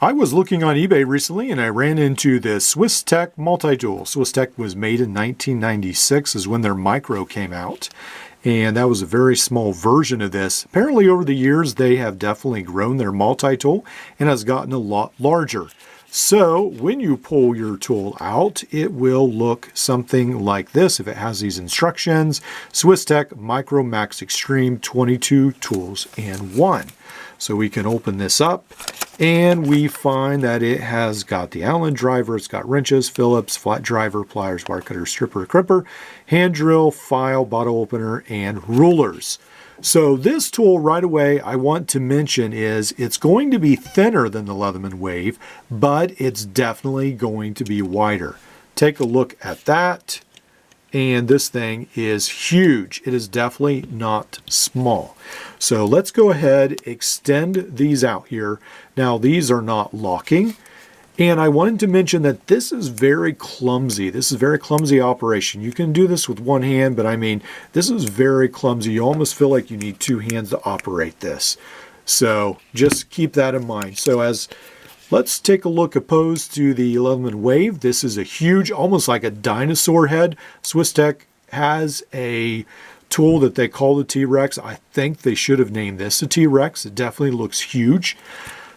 I was looking on eBay recently and I ran into the Swiss+Tech multi-tool. Swiss+Tech was made in 1996 is when their micro came out. And that was a very small version of this. Apparently over the years they have definitely grown their multi-tool and has gotten a lot larger. So when you pull your tool out, it will look something like this if it has these instructions. Swiss+Tech Micro Max Xtreme 22 tools in one. So we can open this up and we find that it has got the Allen driver, it's got wrenches, Phillips, flat driver, pliers, wire cutter, stripper, crimper, hand drill, file, bottle opener, and rulers. So this tool right away I want to mention is it's going to be thinner than the Leatherman Wave, but it's definitely going to be wider. Take a look at that. And this thing is huge. It is definitely not small. So let's go ahead, extend these out here. Now these are not locking. And I wanted to mention that this is very clumsy. This is a very clumsy operation. You can do this with one hand, but I mean, this is very clumsy. You almost feel like you need two hands to operate this. So just keep that in mind. So let's take a look opposed to the Leatherman Wave. This is a huge, almost like a dinosaur head. Swiss+Tech has a tool that they call the T-Rex. I think they should have named this a T-Rex. It definitely looks huge.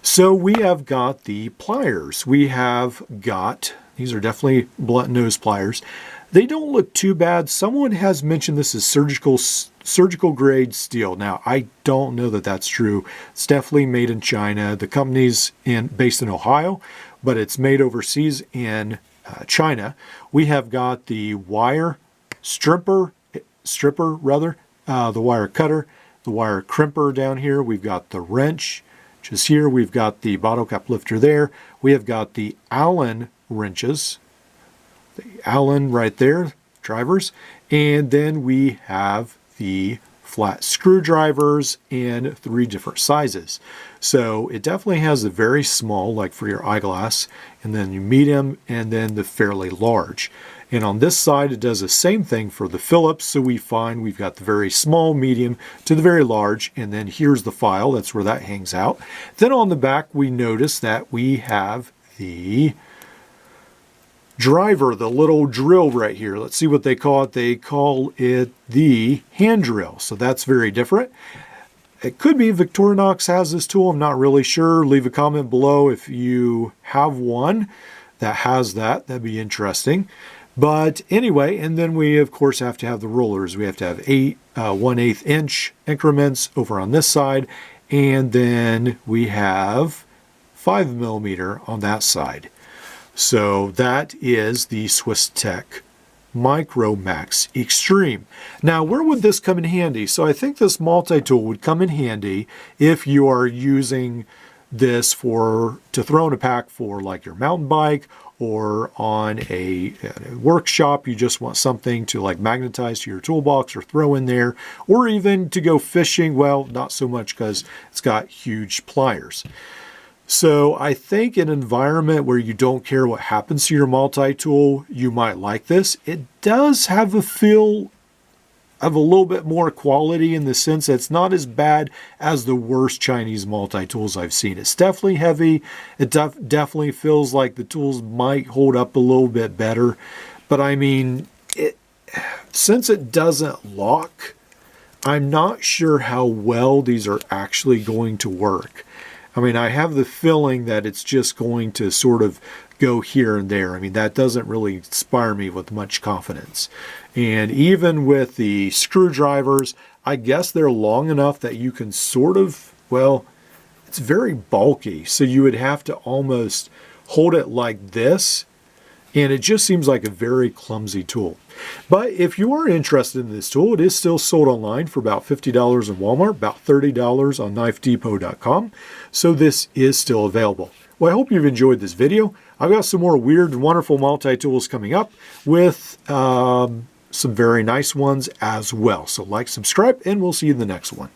So we have got the pliers. We have got, these are definitely blunt nose pliers. They don't look too bad. Someone has mentioned this is surgical grade steel. Now, I don't know that that's true. It's definitely made in China. The company's based in Ohio, but it's made overseas in China. We have got the wire stripper, the wire cutter, the wire crimper down here. We've got the wrench just here. We've got the bottle cap lifter there. We have got the Allen wrenches. The Allen right there, drivers, and then we have the flat screwdrivers in 3 different sizes. So it definitely has the very small, like for your eyeglass, and then your medium, and then the fairly large. And on this side, it does the same thing for the Phillips. So we find we've got the very small, medium to the very large, and then here's the file. That's where that hangs out. Then on the back, we notice that we have the driver, the little drill right here. Let's see what they call it. They call it the hand drill. So that's very different. It could be Victorinox has this tool. I'm not really sure. Leave a comment below if you have one that has that. That'd be interesting. But anyway, and then we of course have to have the rulers. We have to have 1/8 inch increments over on this side. And then we have 5mm on that side. So that is the Swiss+Tech Micro Max Xtreme. Now, where would this come in handy? So I think this multi-tool would come in handy if you are using this to throw in a pack for like your mountain bike, or on a workshop. You just want something to like magnetize to your toolbox or throw in there, or even to go fishing. Well, not so much because it's got huge pliers. So I think an environment where you don't care what happens to your multi-tool, you might like this. It does have a feel of a little bit more quality in the sense that it's not as bad as the worst Chinese multi-tools I've seen. It's definitely heavy. It definitely feels like the tools might hold up a little bit better. But I mean, since it doesn't lock, I'm not sure how well these are actually going to work. I mean, I have the feeling that it's just going to sort of go here and there. I mean, that doesn't really inspire me with much confidence. And even with the screwdrivers, I guess they're long enough that you can sort of, well, it's very bulky. So you would have to almost hold it like this. And it just seems like a very clumsy tool. But if you are interested in this tool, it is still sold online for about $50 in Walmart, about $30 on knifedepot.com. So this is still available. Well, I hope you've enjoyed this video. I've got some more weird and wonderful multi-tools coming up with some very nice ones as well. So like, subscribe, and we'll see you in the next one.